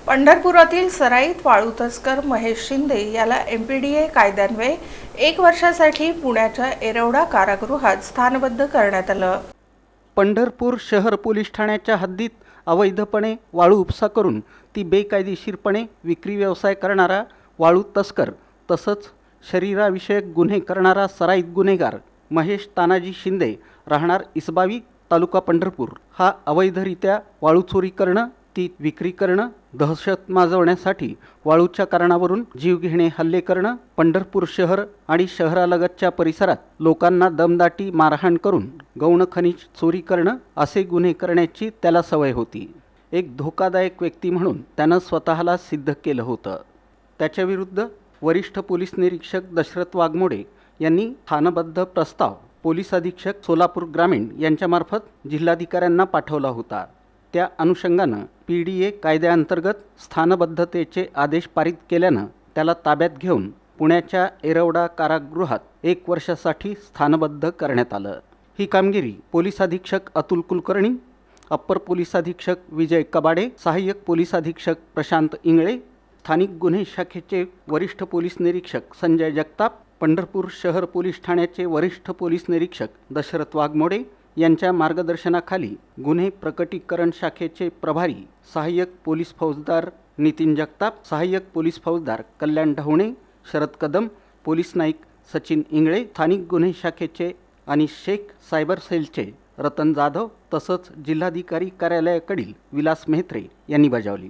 पंढरपुरातील सराईत वाळू तस्कर महेश शिंदे याला एमपीडीए कायद्यान्वये 1 वर्षासाठी पुण्याच्या येरवडा कारागृहात स्थानबद्ध करण्यात आलं। पंढरपूर शहर पोलीस ठाण्याच्या हद्दीत अवैधपणे वाळू उपसा करून ती बेकायदेशीरपणे विक्री व्यवसाय करणारा वाळू तस्कर तसंच शरीराविषयक गुन्हे करणारा सराईत गुन्हेगार महेश तानाजी शिंदे राहणार इसबावी तालुका पंढरपूर हा अवैधरित्या वाळू चोरी करणं, ती विक्री करणं, दहशत माजवण्यासाठी वाळूच्या कारणावरून जीवघेणे हल्ले करणं, पंढरपूर शहर आणि शहरालगतच्या परिसरात लोकांना दमदाटी मारहाण करून गौण खनिज चोरी करणं असे गुन्हे करण्याची त्याला सवय होती। एक धोकादायक व्यक्ती म्हणून त्यानं स्वतःला सिद्ध केलं होतं। त्याच्याविरुद्ध वरिष्ठ पोलीस निरीक्षक दशरथ वाघमोडे यांनी स्थानबद्ध प्रस्ताव पोलीस अधीक्षक सोलापूर ग्रामीण यांच्यामार्फत जिल्हाधिकाऱ्यांना पाठवला होता। त्या अनुषंगानं पीडीए कायद्याअंतर्गत स्थानबद्धतेचे आदेश पारित केल्यानं त्याला ताब्यात घेऊन पुण्याच्या येरवडा कारागृहात 1 वर्षासाठी स्थानबद्ध करण्यात आलं। ही कामगिरी पोलीस अधीक्षक अतुल कुलकर्णी, अप्पर पोलीस अधीक्षक विजय कबाडे, सहाय्यक पोलीस अधीक्षक प्रशांत इंगळे, स्थानिक गुन्हे शाखेचे वरिष्ठ पोलीस निरीक्षक संजय जगताप, पंढरपूर शहर पोलीस ठाण्याचे वरिष्ठ पोलीस निरीक्षक दशरथ वाघमोडे यांच्या मार्गदर्शनाखाली गुन्हे प्रकटीकरण शाखेचे प्रभारी सहाय्यक पोलीस फौजदार नितीन जगताप, सहाय्यक पोलीस फौजदार कल्याण ढवणे, शरद कदम, पोलीस नाईक सचिन इंगळे, स्थानिक गुन्हे शाखेचे आणि शेख सायबर सेलचे रतन जाधव तसंच जिल्हाधिकारी कार्यालयाकडील विलास मेहत्रे यांनी बजावली।